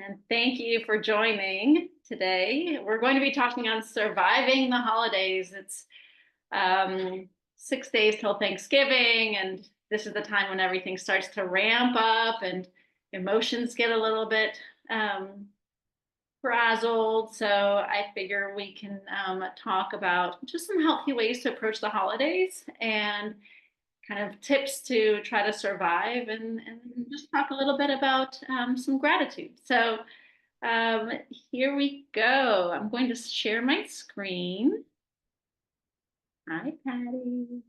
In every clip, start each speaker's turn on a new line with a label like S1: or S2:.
S1: And thank you for joining today. We're going to be talking on surviving the holidays. It's 6 days till Thanksgiving, and this is the time when everything starts to ramp up and emotions get a little bit frazzled. So I figure we can talk about just some healthy ways to approach the holidays and kind of tips to try to survive and just talk a little bit about some gratitude. So here we go. I'm going to share my screen. Hi, Patty.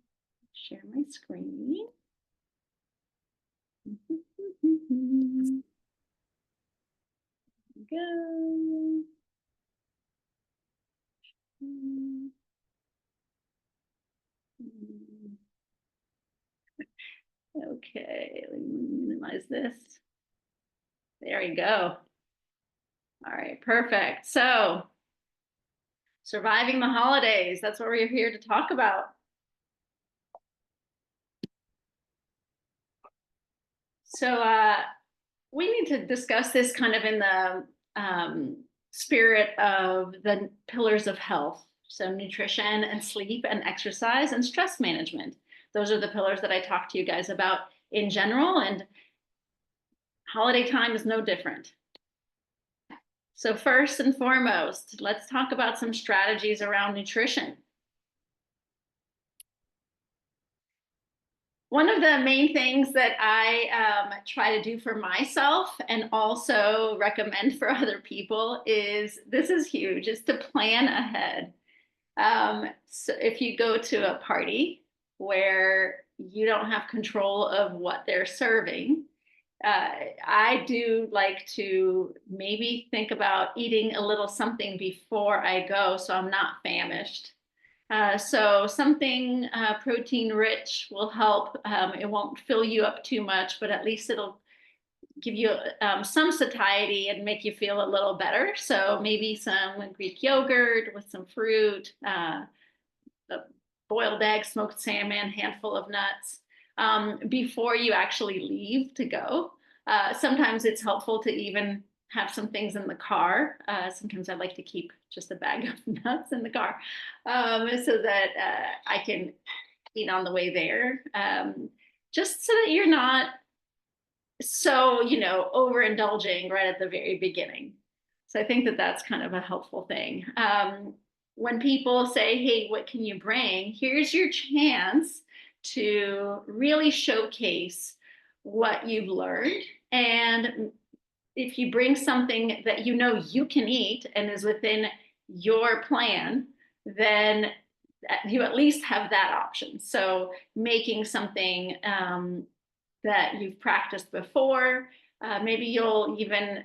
S1: Share my screen. Go. Okay, let me minimize this. There we go. All right, perfect. So, surviving the holidays, that's what we're here to talk about. So, we need to discuss this kind of in the spirit of the pillars of health. So, nutrition and sleep and exercise and stress management. Those are the pillars that I talk to you guys about in general, and holiday time is no different. So first and foremost, let's talk about some strategies around nutrition. One of the main things that I try to do for myself and also recommend for other people is, this is huge, is to plan ahead. So if you go to a party where you don't have control of what they're serving, I do like to maybe think about eating a little something before I go so I'm not famished. So something protein rich will help. It won't fill you up too much, but at least it'll give you some satiety and make you feel a little better. So maybe some Greek yogurt with some fruit, a boiled egg, smoked salmon, handful of nuts before you actually leave to go. Sometimes it's helpful to even have some things in the car. Sometimes I like to keep just a bag of nuts in the car so that I can eat on the way there, just so that you're not so, overindulging right at the very beginning. So I think that that's kind of a helpful thing. When people say, hey, what can you bring? Here's your chance to really showcase what you've learned. And if you bring something that you can eat and is within your plan, then you at least have that option. So making something that you've practiced before, maybe you'll even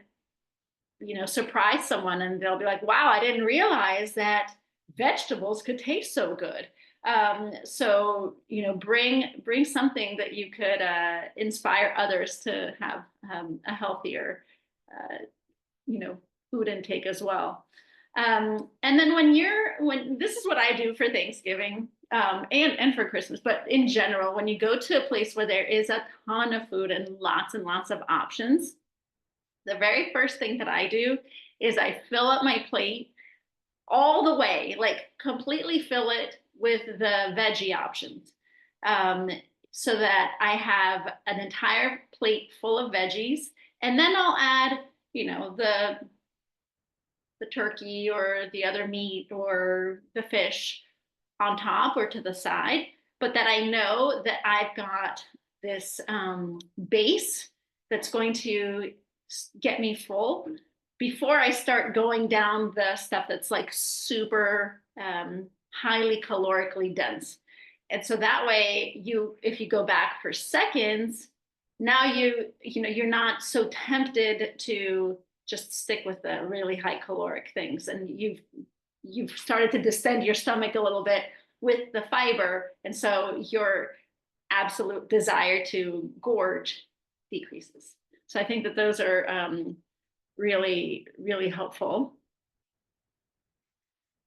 S1: surprise someone and they'll be like, wow, I didn't realize that vegetables could taste so good. So bring something that you could inspire others to have a healthier food intake as well. And then when this is what I do for Thanksgiving and for Christmas, but in general, when you go to a place where there is a ton of food and lots of options, the very first thing that I do is I fill up my plate all the way, like completely fill it with the veggie options, so that I have an entire plate full of veggies. And then I'll add, the turkey or the other meat or the fish on top or to the side, but that I know that I've got this base that's going to get me full before I start going down the stuff that's like super highly calorically dense. And so that way if you go back for seconds, now you're not so tempted to just stick with the really high caloric things, and you've started to distend your stomach a little bit with the fiber, and so your absolute desire to gorge decreases. So I think that those are really, really helpful.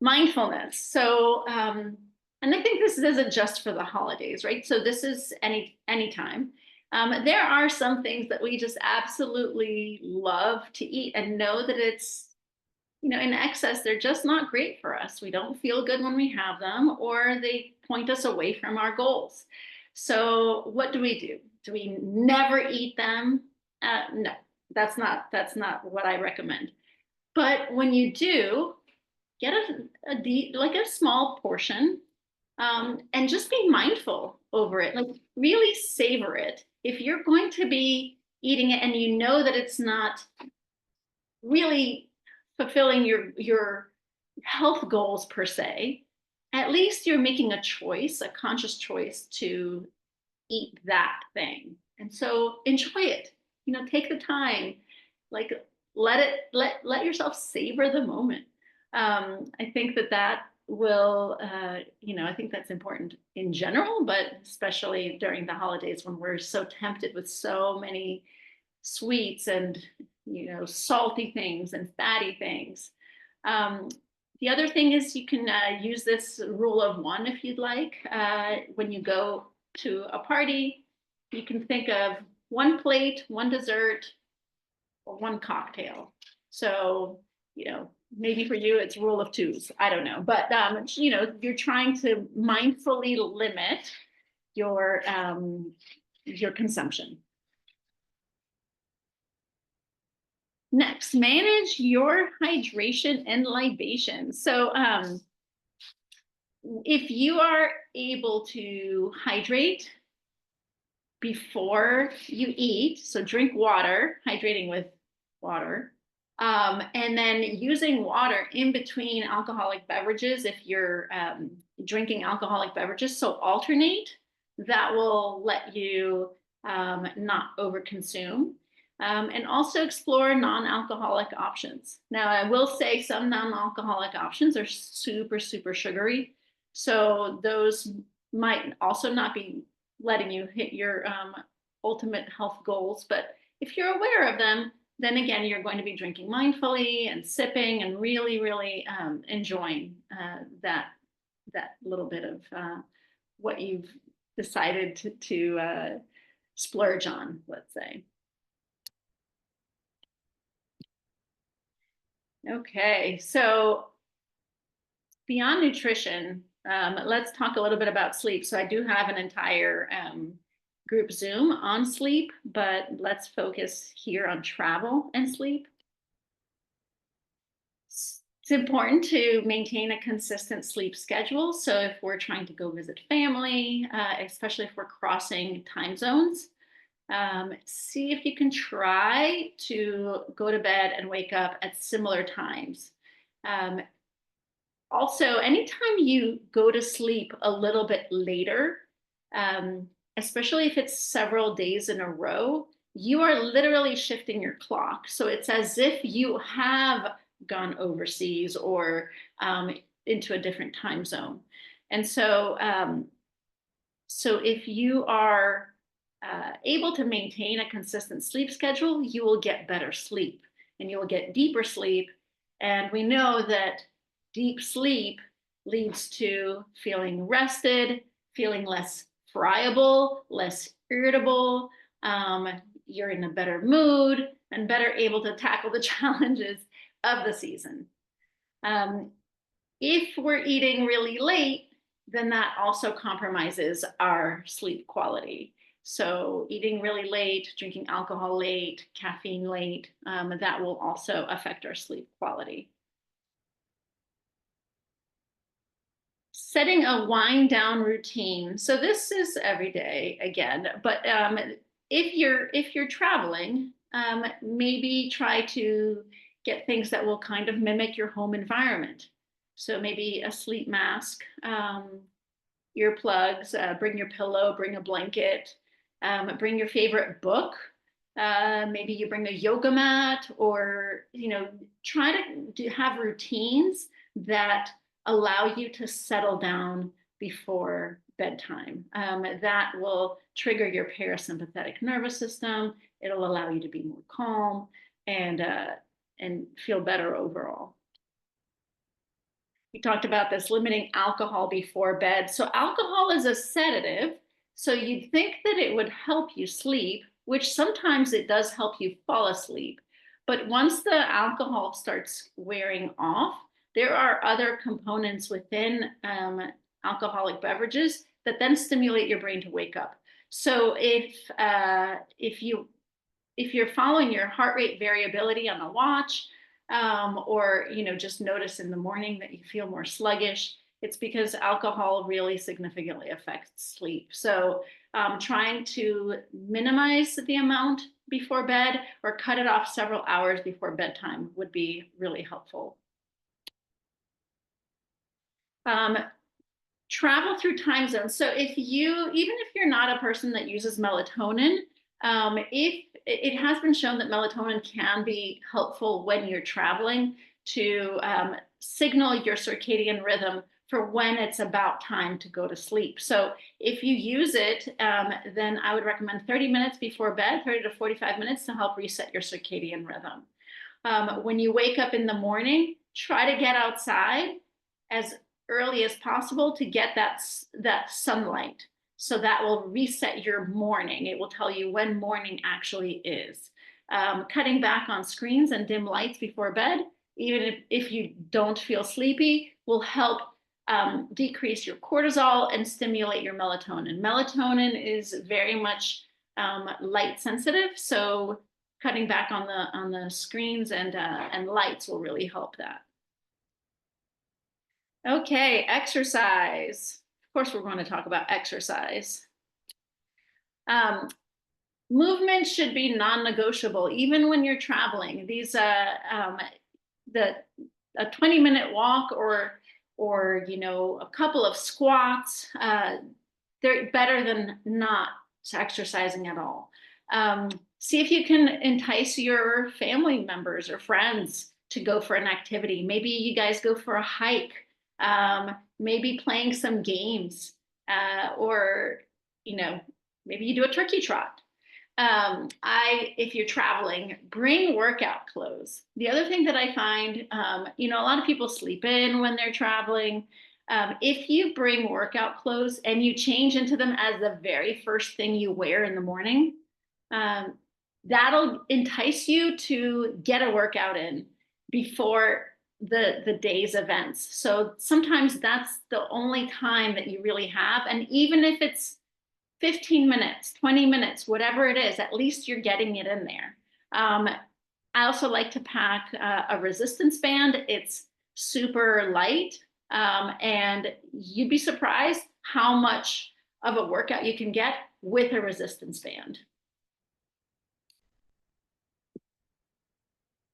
S1: Mindfulness. So, and I think this isn't just for the holidays, right? So this is anytime. There are some things that we just absolutely love to eat and know that it's, in excess, they're just not great for us. We don't feel good when we have them, or they point us away from our goals. So what do we do? Do we never eat them? No, that's not what I recommend. But when you do, get like a small portion, and just be mindful over it. Like really savor it. If you're going to be eating it and you know that it's not really fulfilling your health goals per se, at least you're making a choice, a conscious choice to eat that thing. And so enjoy it. Take the time, like let yourself savor the moment. I think that will, I think that's important in general, but especially during the holidays when we're so tempted with so many sweets and salty things and fatty things. Um, the other thing is you can use this rule of one if you'd like. When you go to a party, you can think of one plate, one dessert, or one cocktail. So, maybe for you it's rule of twos. I don't know, but you're trying to mindfully limit your consumption. Next, manage your hydration and libation. So if you are able to hydrate before you eat, so drink water, hydrating with water, and then using water in between alcoholic beverages if you're drinking alcoholic beverages, so alternate, that will let you not overconsume. And also explore non-alcoholic options. Now, I will say some non-alcoholic options are super, super sugary. So those might also not be letting you hit your ultimate health goals. But if you're aware of them, then again, you're going to be drinking mindfully and sipping and really, really enjoying that little bit of what you've decided to splurge on, let's say. Okay, so beyond nutrition, let's talk a little bit about sleep. So I do have an entire group Zoom on sleep, but let's focus here on travel and sleep. It's important to maintain a consistent sleep schedule. So if we're trying to go visit family, especially if we're crossing time zones, see if you can try to go to bed and wake up at similar times. Also, anytime you go to sleep a little bit later, especially if it's several days in a row, you are literally shifting your clock. So it's as if you have gone overseas or into a different time zone. And so, so if you are able to maintain a consistent sleep schedule, you will get better sleep and you will get deeper sleep. And we know that deep sleep leads to feeling rested, feeling less friable, less irritable. You're in a better mood and better able to tackle the challenges of the season. If we're eating really late, then that also compromises our sleep quality. So eating really late, drinking alcohol late, caffeine late, that will also affect our sleep quality. Setting a wind down routine. So this is every day again, but if you're traveling, maybe try to get things that will kind of mimic your home environment. So maybe a sleep mask, earplugs, bring your pillow, bring a blanket, bring your favorite book. Maybe you bring a yoga mat, or try to have routines that allow you to settle down before bedtime. That will trigger your parasympathetic nervous system. It'll allow you to be more calm and feel better overall. We talked about this, limiting alcohol before bed. So alcohol is a sedative So you'd think that it would help you sleep, which sometimes it does help you fall asleep. But once the alcohol starts wearing off, there are other components within alcoholic beverages that then stimulate your brain to wake up. So if you're following your heart rate variability on a watch, or just notice in the morning that you feel more sluggish, it's because alcohol really significantly affects sleep. So trying to minimize the amount before bed or cut it off several hours before bedtime would be really helpful. Um, Travel through time zones. So even if you're not a person that uses melatonin, if it has been shown that melatonin can be helpful when you're traveling to signal your circadian rhythm for when it's about time to go to sleep. So if you use it, then I would recommend 30 minutes before bed, 30 to 45 minutes to help reset your circadian rhythm. When you wake up in the morning, try to get outside as early as possible to get that sunlight. So that will reset your morning. It will tell you when morning actually is. Cutting back on screens and dim lights before bed, even if you don't feel sleepy, will help decrease your cortisol and stimulate your melatonin. Melatonin is very much light sensitive, so cutting back on the screens and lights will really help that. Okay, exercise. Of course, we're going to talk about exercise. Movement should be non-negotiable, even when you're traveling. These a 20-minute walk or a couple of squats, they're better than not exercising at all. See if you can entice your family members or friends to go for an activity. Maybe you guys go for a hike, maybe playing some games, or maybe you do a turkey trot. If you're traveling, bring workout clothes. The other thing that I find, a lot of people sleep in when they're traveling. If you bring workout clothes and you change into them as the very first thing you wear in the morning, that'll entice you to get a workout in before the day's events. So sometimes that's the only time that you really have. And even if it's 15 minutes, 20 minutes, whatever it is, at least you're getting it in there. I also like to pack a resistance band. It's super light, and you'd be surprised how much of a workout you can get with a resistance band.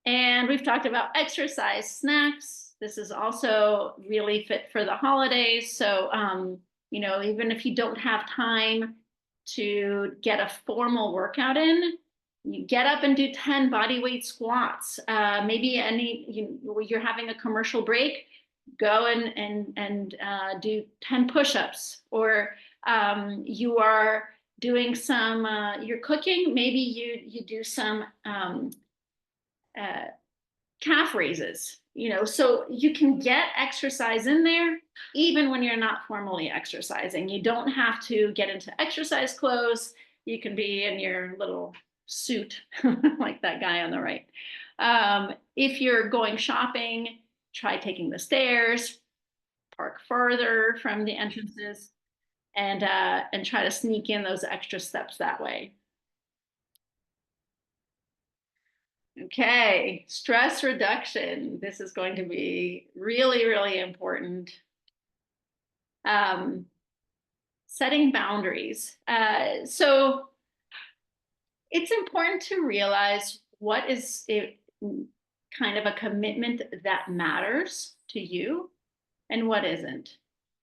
S1: And we've talked about exercise snacks. This is also really fit for the holidays. So, even if you don't have time to get a formal workout in, you get up and do 10 body weight squats. Maybe you're having a commercial break, go and do 10 push-ups, or you are doing some, you're cooking, maybe you do some calf raises, so you can get exercise in there even when you're not formally exercising. You don't have to get into exercise clothes. You can be in your little suit like that guy on the right. If you're going shopping, try taking the stairs, park further from the entrances, and try to sneak in those extra steps that way. Okay, stress reduction. This is going to be really, really important. Setting boundaries. So it's important to realize what is kind of a commitment that matters to you and what isn't.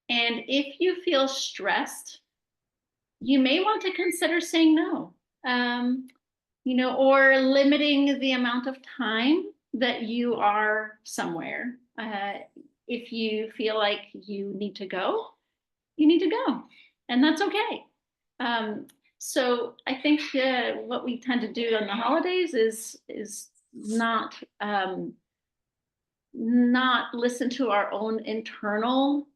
S1: And if you feel stressed, you may want to consider saying no. Or limiting the amount of time that you are somewhere. If you feel like you need to go, you need to go, and that's okay. So I think what we tend to do on the holidays is not listen to our own internal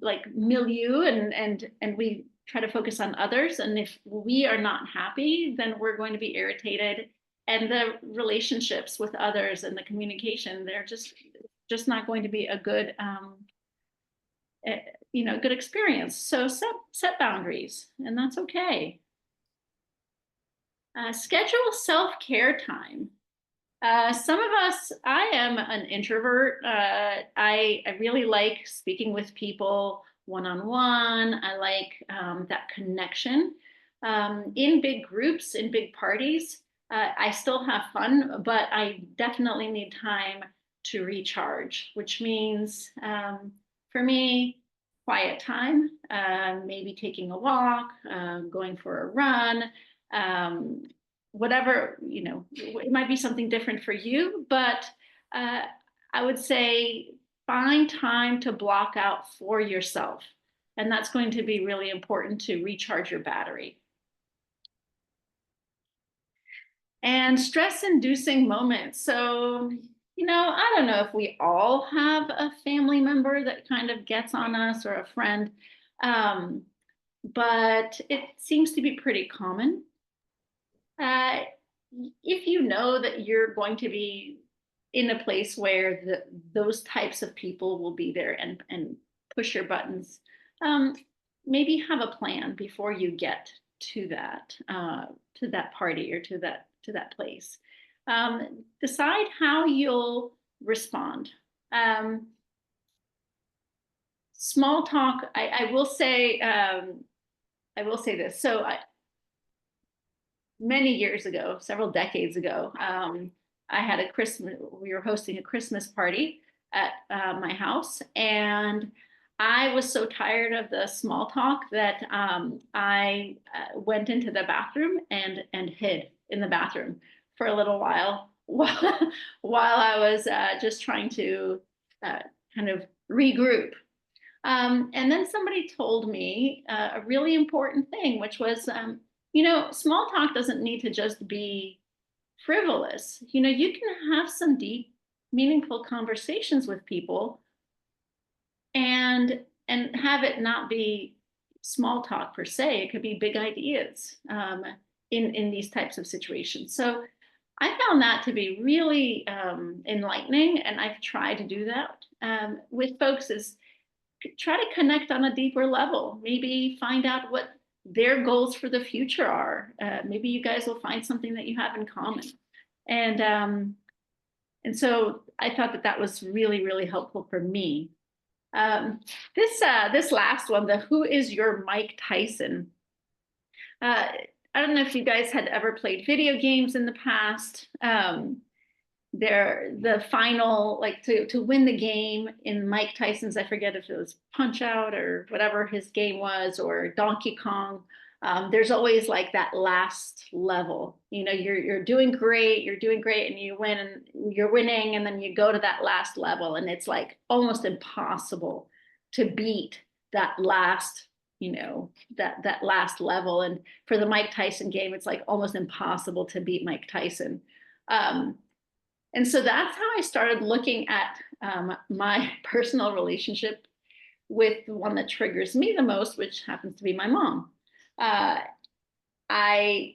S1: like milieu, and we try to focus on others. And if we are not happy, then we're going to be irritated. And the relationships with others and the communication, they're just not going to be a good good experience. So set boundaries, and that's okay. Schedule self-care time. Some of us, I am an introvert. I really like speaking with people one-on-one. I like that connection. In big groups, in big parties, I still have fun, but I definitely need time to recharge, which means for me, quiet time, maybe taking a walk, going for a run, um, whatever, it might be something different for you, but uh, I would say find time to block out for yourself. And that's going to be really important to recharge your battery. And stress inducing moments. So, I don't know if we all have a family member that kind of gets on us, or a friend, um, but it seems to be pretty common. Uh, if you know that you're going to be in a place where those types of people will be there and push your buttons, um, maybe have a plan before you get to that party, or to that place. Decide how you'll respond. Small talk. I will say. I will say this. So many years ago, several decades ago, I had a Christmas, we were hosting a Christmas party at my house. And I was so tired of the small talk that I went into the bathroom and hid in the bathroom for a little while while I was just trying to kind of regroup. And then somebody told me a really important thing, which was, small talk doesn't need to just be frivolous. You can have some deep, meaningful conversations with people, and have it not be small talk per se. It could be big ideas in these types of situations. So I found that to be really enlightening, and I've tried to do that with folks. Is try to connect on a deeper level. Maybe find out what their goals for the future are. Maybe you guys will find something that you have in common. And so I thought that was really, really helpful for me. This last one, the who is your Mike Tyson? I don't know if you guys had ever played video games in the past. The final, like to win the game in Mike Tyson's, I forget if it was Punch Out or whatever his game was, or Donkey Kong. There's always like that last level. You're doing great, and you win, and you're winning, and then you go to that last level, and it's like almost impossible to beat that last, that last level. And for the Mike Tyson game, it's like almost impossible to beat Mike Tyson. And so that's how I started looking at my personal relationship with the one that triggers me the most, which happens to be my mom. I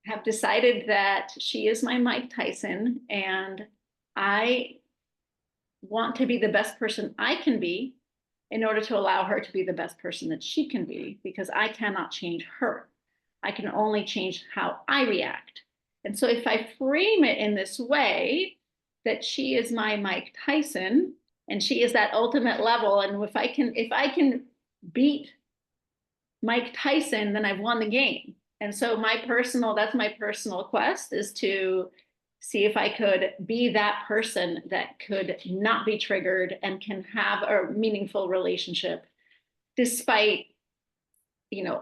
S1: have decided that she is my Mike Tyson, and I want to be the best person I can be in order to allow her to be the best person that she can be, because I cannot change her. I can only change how I react. And so if I frame it in this way, that she is my Mike Tyson, and she is that ultimate level, and if I can beat Mike Tyson, then I've won the game. And so that's my personal quest, is to see if I could be that person that could not be triggered and can have a meaningful relationship despite,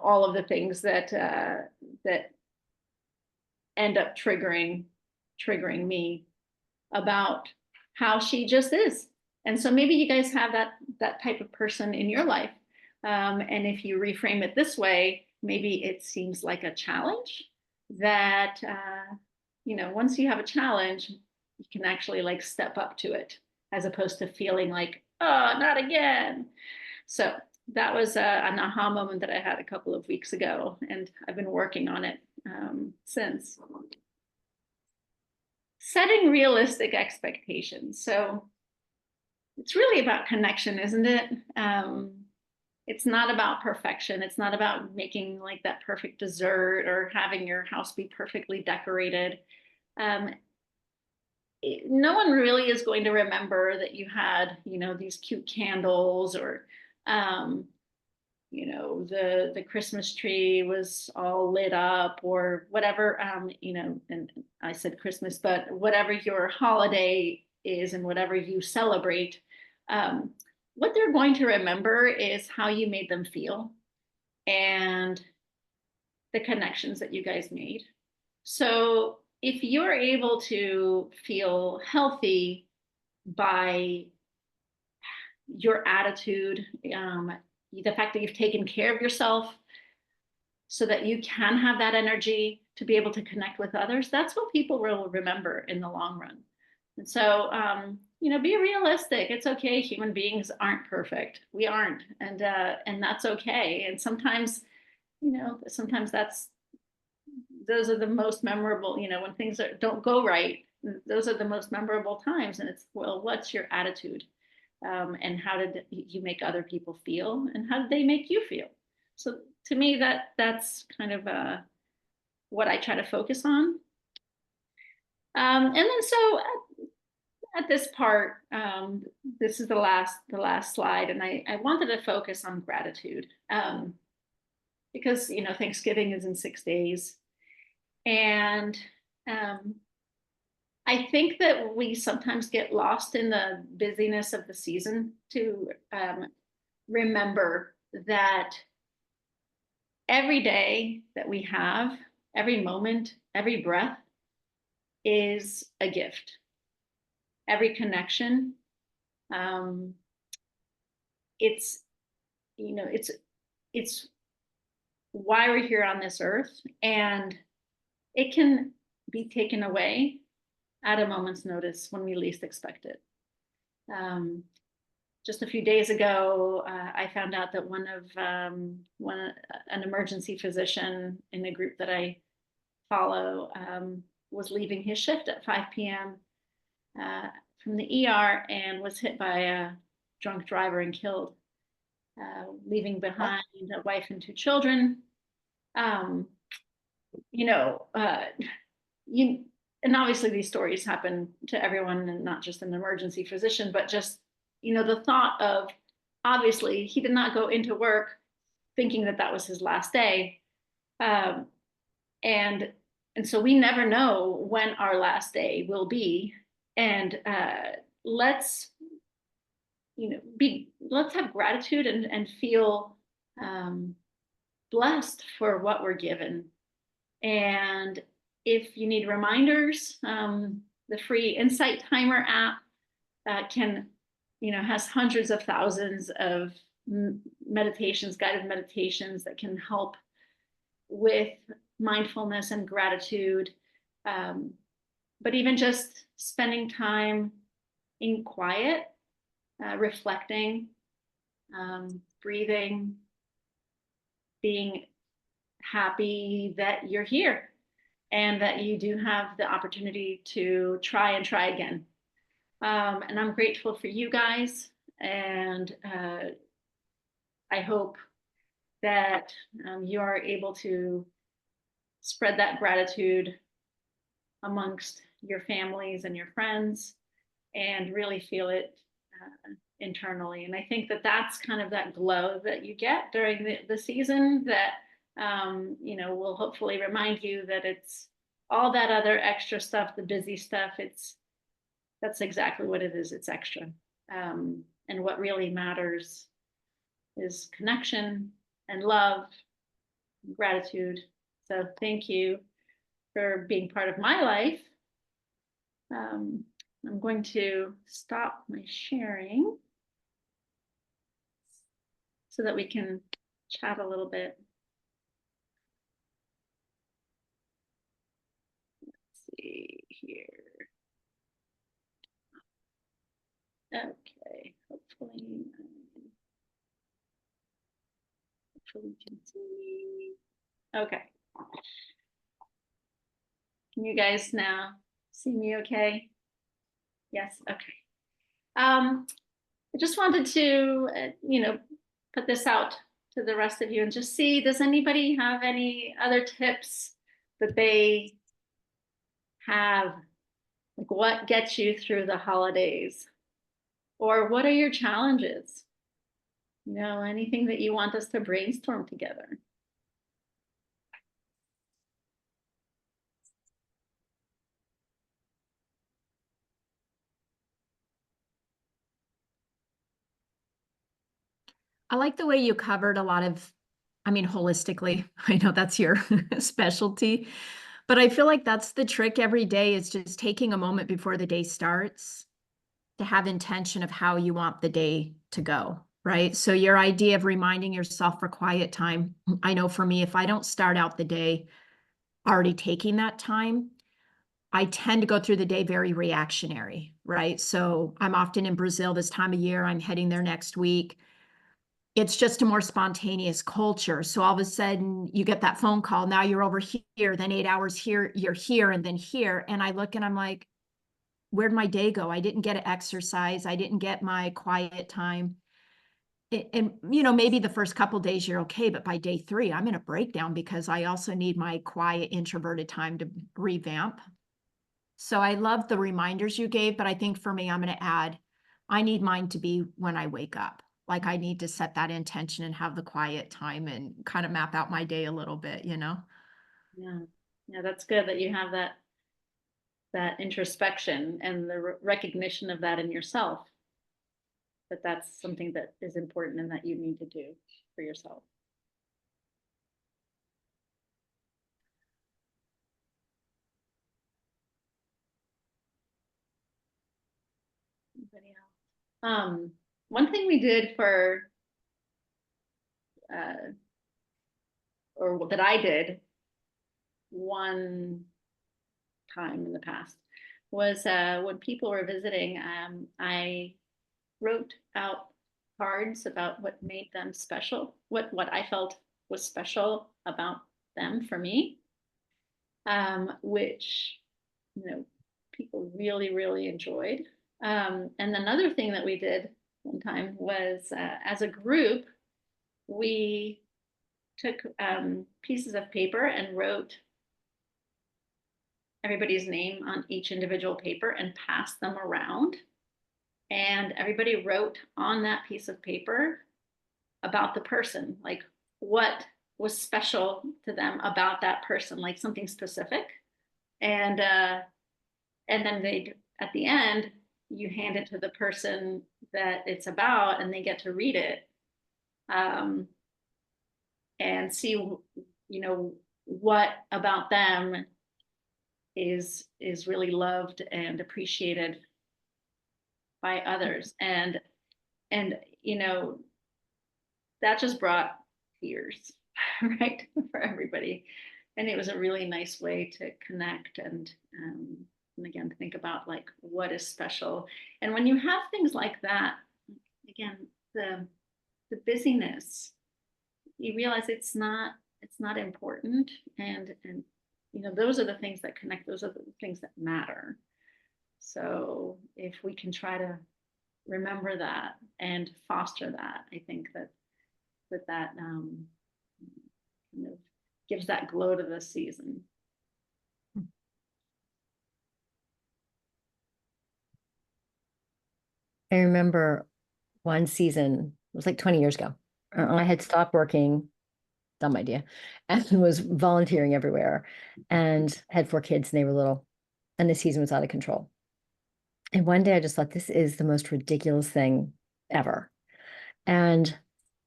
S1: all of the things that end up triggering me about how she just is. And so maybe you guys have that type of person in your life. And if you reframe it this way, maybe it seems like a challenge that, once you have a challenge, you can actually like step up to it, as opposed to feeling like, oh, not again. So that was an aha moment that I had a couple of weeks ago, and I've been working on it since. Setting realistic expectations. So it's really about connection, isn't it? It's not about perfection. It's not about making like that perfect dessert or having your house be perfectly decorated. Um, no one really is going to remember that you had, these cute candles or, um, the Christmas tree was all lit up or whatever, and I said Christmas, but whatever your holiday is and whatever you celebrate, um, what they're going to remember is how you made them feel and the connections that you guys made. So if you're able to feel healthy by your attitude, the fact that you've taken care of yourself so that you can have that energy to be able to connect with others, that's what people will remember in the long run. And so, be realistic. It's okay. Human beings aren't perfect. We aren't, and that's okay. And sometimes, sometimes those are the most memorable. When things don't go right, those are the most memorable times. And it's, well, what's your attitude? And how did you make other people feel, and how did they make you feel? So to me, that's kind of what I try to focus on. And then so at this part, this is the last slide, and I wanted to focus on gratitude because Thanksgiving is in 6 days, and um, I think that we sometimes get lost in the busyness of the season to remember that every day that we have, every moment, every breath is a gift. Every connection, um, it's it's why we're here on this earth, and it can be taken away at a moment's notice when we least expect it. Just a few days ago, I found out that an emergency physician in the group that I follow was leaving his shift at 5 p.m. From the ER and was hit by a drunk driver and killed, leaving behind a wife and two children. Um, you know, uh, you and obviously these stories happen to everyone, and not just an emergency physician, but just the thought of, obviously he did not go into work thinking that that was his last day, um, and so we never know when our last day will be, and let's let's have gratitude and feel um, blessed for what we're given. And if you need reminders, the free Insight Timer app can, has hundreds of thousands of meditations, guided meditations that can help with mindfulness and gratitude. But even just spending time in quiet, reflecting, breathing, being happy that you're here and that you do have the opportunity to try and try again. And I'm grateful for you guys. And I hope that you are able to spread that gratitude amongst your families and your friends and really feel it internally. And I think that that's kind of that glow that you get during the season that, will hopefully remind you that it's all that other extra stuff, the busy stuff. That's exactly what it is. It's extra. And what really matters is connection and love, and gratitude. So thank you for being part of my life. I'm going to stop my sharing so that we can chat a little bit. Let's see here. Okay, hopefully. hopefully you can see. Okay. Can you guys now see me okay? Yes, okay. I just wanted to, put this out to the rest of you and just see, does anybody have any other tips that they have? Like what gets you through the holidays? Or what are your challenges? Anything that you want us to brainstorm together?
S2: I like the way you covered a lot of, I mean, holistically. I know that's your specialty, but I feel like that's the trick every day is just taking a moment before the day starts to have intention of how you want the day to go, right? So your idea of reminding yourself for quiet time, I know for me, if I don't start out the day already taking that time, I tend to go through the day very reactionary, right? So I'm often in Brazil this time of year. I'm heading there next week. It's just a more spontaneous culture. So all of a sudden you get that phone call. Now you're over here, then 8 hours here, you're here, and then here. And I look and I'm like, where'd my day go? I didn't get to exercise. I didn't get my quiet time. And maybe the first couple days you're okay, but by day 3, I'm in a breakdown because I also need my quiet, introverted time to revamp. So I love the reminders you gave, but I think for me, I'm going to add, I need mine to be when I wake up. Like I need to set that intention and have the quiet time and kind of map out my day a little bit,
S1: Yeah. Yeah, that's good that you have that introspection and the recognition of that in yourself, that that's something that is important and that you need to do for yourself. Anybody else? One thing we did uh, or that I did one time in the past was when people were visiting, I wrote out cards about what made them special, what I felt was special about them for me, which people really really enjoyed. And another thing that we did one time was as a group we took pieces of paper and wrote everybody's name on each individual paper and passed them around. And everybody wrote on that piece of paper about the person, like what was special to them about that person, like something specific. And then they, at the end, you hand it to the person that it's about, and they get to read it, um, and see, what about them is really loved and appreciated by others. And that just brought tears, right, for everybody. And it was a really nice way to connect and again think about like what is special. And when you have things like that, again, the busyness, you realize it's not important, and those are the things that connect, those are the things that matter. So if we can try to remember that and foster that, I think that kind of gives that glow to the season.
S3: I remember one season, it was like 20 years ago. I had stopped working, dumb idea, and was volunteering everywhere and had 4 kids and they were little, and the season was out of control. And one day I just thought, this is the most ridiculous thing ever. And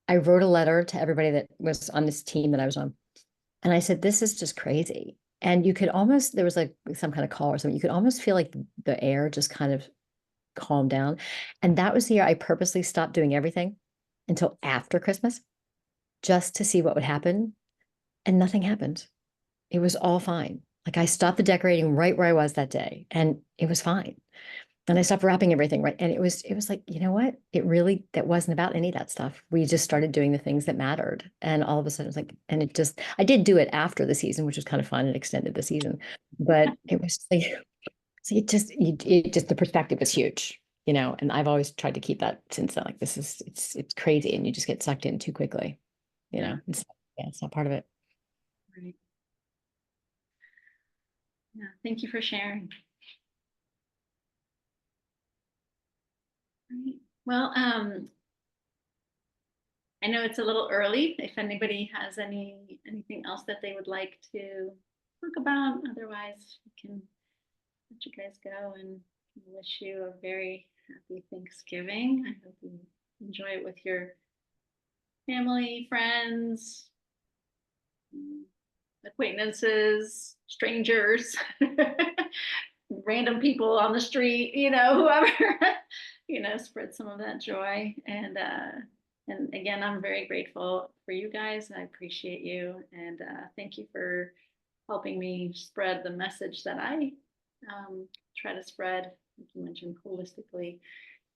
S3: I wrote a letter to everybody that was on this team that I was on. And I said, this is just crazy. And you could almost, there was like some kind of call or something, you could almost feel like the air just kind of calm down. And that was the year I purposely stopped doing everything until after Christmas just to see what would happen. And nothing happened. It was all fine. Like I stopped the decorating right where I was that day and it was fine. And I stopped wrapping everything, right? And it was like, you know what? That wasn't about any of that stuff. We just started doing the things that mattered. And all of a sudden it was like, and I did do it after the season, which was kind of fun and extended the season. But it was like, so the perspective was huge, and I've always tried to keep that since then. Like it's crazy and you just get sucked in too quickly,
S1: Yeah.
S3: It's not part of it.
S1: Right. Yeah, thank you for sharing. Right. Well, I know it's a little early. If anybody has anything else that they would like to talk about, otherwise we can let you guys go and wish you a very happy Thanksgiving. I hope you enjoy it with your family, friends, acquaintances, strangers, random people on the street, whoever, spread some of that joy. And again, I'm very grateful for you guys. I appreciate you. And thank you for helping me spread the message that I try to spread, like you mentioned, holistically.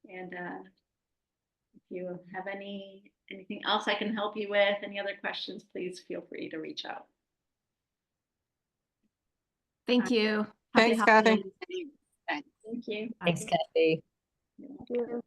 S1: And if you have anything else I can help you with, any other questions, please feel free to reach out.
S2: Thank you. Happy
S4: Thanks, Kathy.
S2: holidays.
S1: Thank you.
S3: Thanks, Kathy.
S1: You're welcome.